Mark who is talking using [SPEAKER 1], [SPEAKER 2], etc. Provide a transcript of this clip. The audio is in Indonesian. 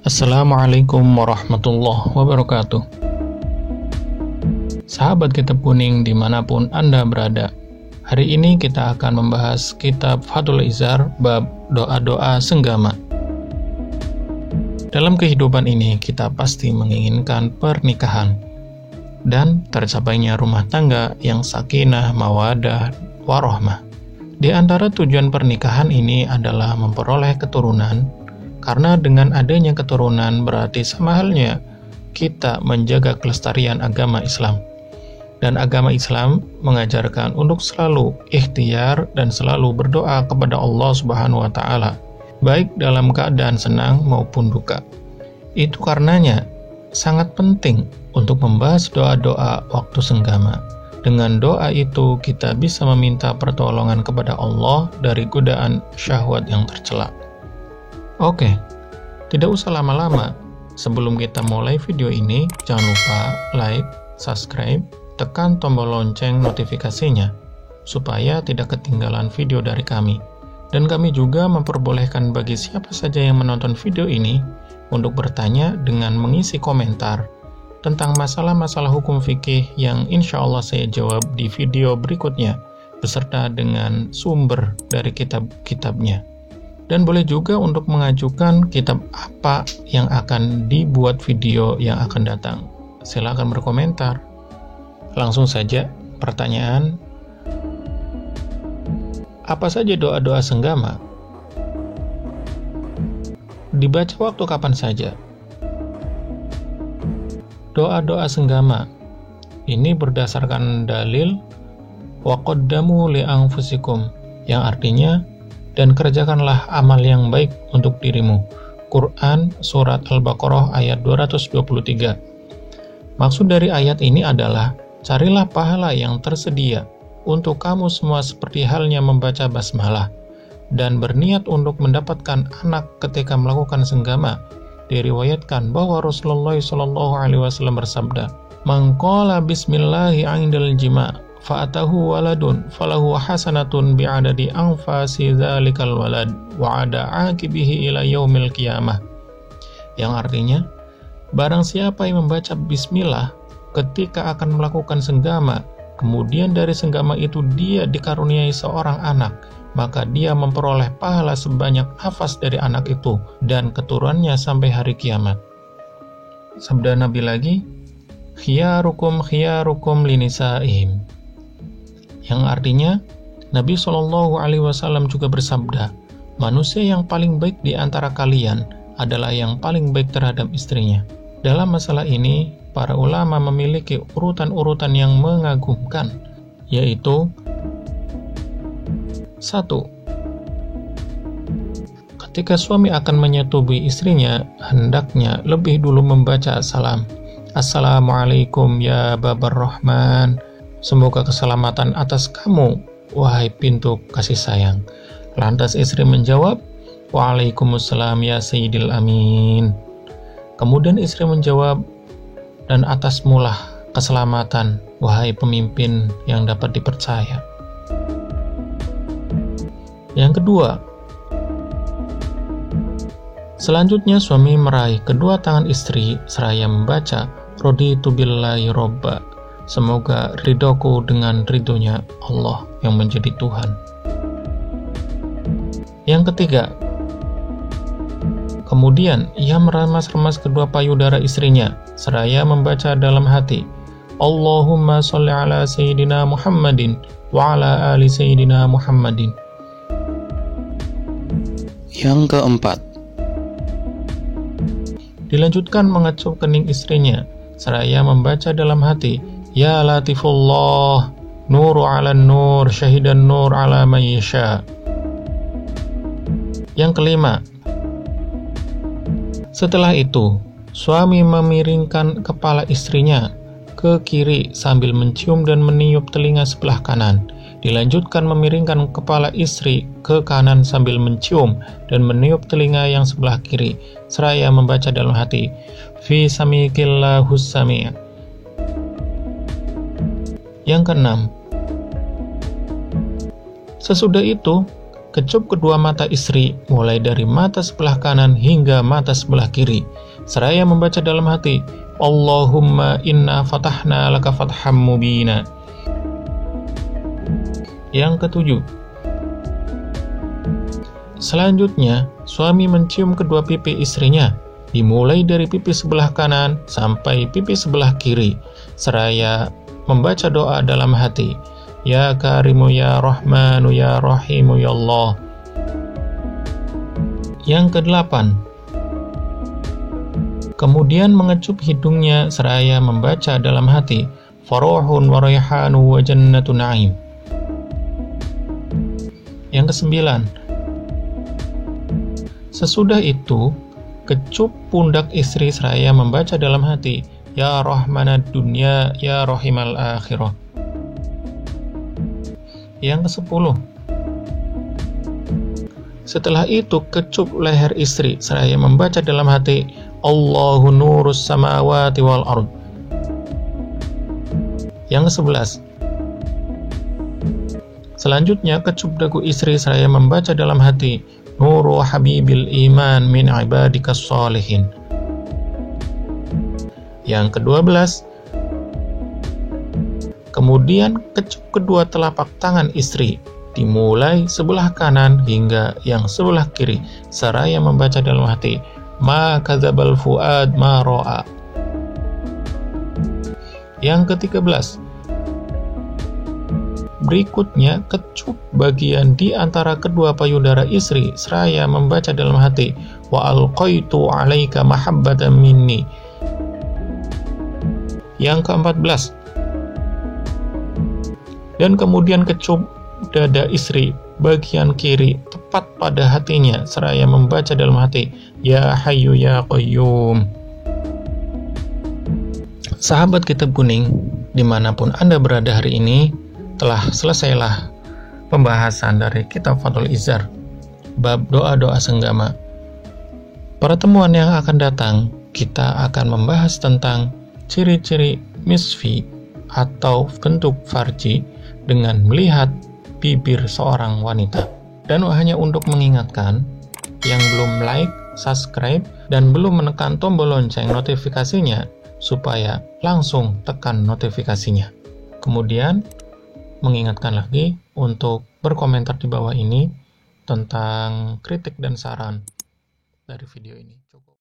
[SPEAKER 1] Assalamualaikum warahmatullahi wabarakatuh. Sahabat Kitab Kuning dimanapun Anda berada, hari ini kita akan membahas kitab Fathul Izar bab doa-doa senggama. Dalam kehidupan ini kita pasti menginginkan pernikahan dan tercapainya rumah tangga yang sakinah, mawadah, warahmah. Di antara tujuan pernikahan ini adalah memperoleh keturunan, karena dengan adanya keturunan berarti sama halnya kita menjaga kelestarian agama Islam. Dan agama Islam mengajarkan untuk selalu ikhtiar dan selalu berdoa kepada Allah Subhanahu wa Ta'ala, baik dalam keadaan senang maupun duka. Itu karenanya sangat penting untuk membahas doa-doa waktu senggama. Dengan doa itu kita bisa meminta pertolongan kepada Allah dari godaan syahwat yang tercela. Oke, tidak usah lama-lama. Sebelum kita mulai video ini, jangan lupa like, subscribe, tekan tombol lonceng notifikasinya, supaya tidak ketinggalan video dari kami. Dan kami juga memperbolehkan bagi siapa saja yang menonton video ini untuk bertanya dengan mengisi komentar tentang masalah-masalah hukum fikih yang insya Allah saya jawab di video berikutnya, beserta dengan sumber dari kitab-kitabnya. Dan boleh juga untuk mengajukan kitab apa yang akan dibuat video yang akan datang. Silakan berkomentar. Langsung saja, pertanyaan, apa saja doa-doa senggama? Dibaca waktu kapan saja. Doa-doa senggama ini berdasarkan dalil wa qaddamu li anfusikum, yang artinya dan kerjakanlah amal yang baik untuk dirimu. Quran Surat Al-Baqarah ayat 223. Maksud dari ayat ini adalah carilah pahala yang tersedia untuk kamu semua seperti halnya membaca basmalah, dan berniat untuk mendapatkan anak ketika melakukan senggama. Diriwayatkan bahwa Rasulullah SAW bersabda, "Man qala bismillahi 'indal jima' fa'atahu waladun falahu hasanatun bi'adadi anfasi dzalikal walad wa 'ada 'aqibihi ila yaumil qiyamah." Yang artinya, barang siapa yang membaca bismillah ketika akan melakukan senggama, kemudian dari senggama itu dia dikaruniai seorang anak, maka dia memperoleh pahala sebanyak nafas dari anak itu dan keturunannya sampai hari kiamat. Sabda Nabi lagi, khiyarukum linisaihim, yang artinya Nabi SAW juga bersabda, manusia yang paling baik di antara kalian adalah yang paling baik terhadap istrinya. Dalam masalah ini, para ulama memiliki urutan-urutan yang mengagumkan, yaitu 1. Ketika suami akan menyetubui istrinya, hendaknya lebih dulu membaca salam. Assalamualaikum ya babar rahman, semoga keselamatan atas kamu, wahai pintu kasih sayang. Lantas istri menjawab, Waalaikumsalam ya sayyidil amin. Kemudian istri menjawab, dan atasmulah keselamatan, wahai pemimpin yang dapat dipercaya. Yang kedua, selanjutnya suami meraih kedua tangan istri seraya membaca raditu billahi robba, semoga ridhoku dengan ridhonya Allah yang menjadi Tuhan. Yang ketiga, kemudian ia meremas-remas kedua payudara istrinya seraya membaca dalam hati, Allahumma sholli ala sayyidina Muhammadin wa ala ali sayyidina Muhammadin. Yang keempat, dilanjutkan mengecup kening istrinya seraya membaca dalam hati, Ya Latifullah, nuru ala nur, syahidan nur ala man yasha. Yang kelima, setelah itu suami memiringkan kepala istrinya ke kiri sambil mencium dan meniup telinga sebelah kanan. Dilanjutkan memiringkan kepala istri ke kanan sambil mencium dan meniup telinga yang sebelah kiri, seraya membaca dalam hati, Fi samikillahus sami'. Yang keenam, sesudah itu kecup kedua mata istri, mulai dari mata sebelah kanan hingga mata sebelah kiri, seraya membaca dalam hati, Allahumma inna fatahna laka fatham mubina. Yang ketujuh, selanjutnya suami mencium kedua pipi istrinya, dimulai dari pipi sebelah kanan sampai pipi sebelah kiri, seraya membaca doa dalam hati, Ya Karimu Ya Rahmanu Ya Rahimu Ya Allah. Yang kedelapan, kemudian mengecup hidungnya seraya membaca dalam hati, Farohun wa rayhanu wa jannatu na'im. Yang kesembilan, sesudah itu kecup pundak istri seraya membaca dalam hati, Ya Rahmanad Dunya Ya Rahimal Akhirah. Yang ke-10, setelah itu kecup leher istri seraya membaca dalam hati, Allahu nurus samawati wal ard. Yang ke-11, selanjutnya kecup dagu istri seraya membaca dalam hati, Nuru habibil iman min ibadikas sholihin. Yang ke-12, kemudian kecup kedua telapak tangan istri, dimulai sebelah kanan hingga yang sebelah kiri, seraya membaca dalam hati, Ma kadzabal fuad ma ro'a. Yang ke-13, berikutnya kecup bagian di antara kedua payudara istri, seraya membaca dalam hati, Wa alqaitu alaika mahabbatan minni. Yang ke-14, dan kemudian kecup dada istri bagian kiri tepat pada hatinya, seraya membaca dalam hati, Ya Hayyu Ya Qayyum. Sahabat Kitab Kuning, dimanapun Anda berada hari ini, telah selesailah pembahasan dari Kitab Fathul Izzar, bab doa-doa senggama. Pertemuan yang akan datang, kita akan membahas tentang ciri-ciri misfi atau bentuk farji dengan melihat bibir seorang wanita. Dan hanya untuk mengingatkan, yang belum like, subscribe, dan belum menekan tombol lonceng notifikasinya, supaya langsung tekan notifikasinya. Kemudian, mengingatkan lagi untuk berkomentar di bawah ini tentang kritik dan saran dari video ini.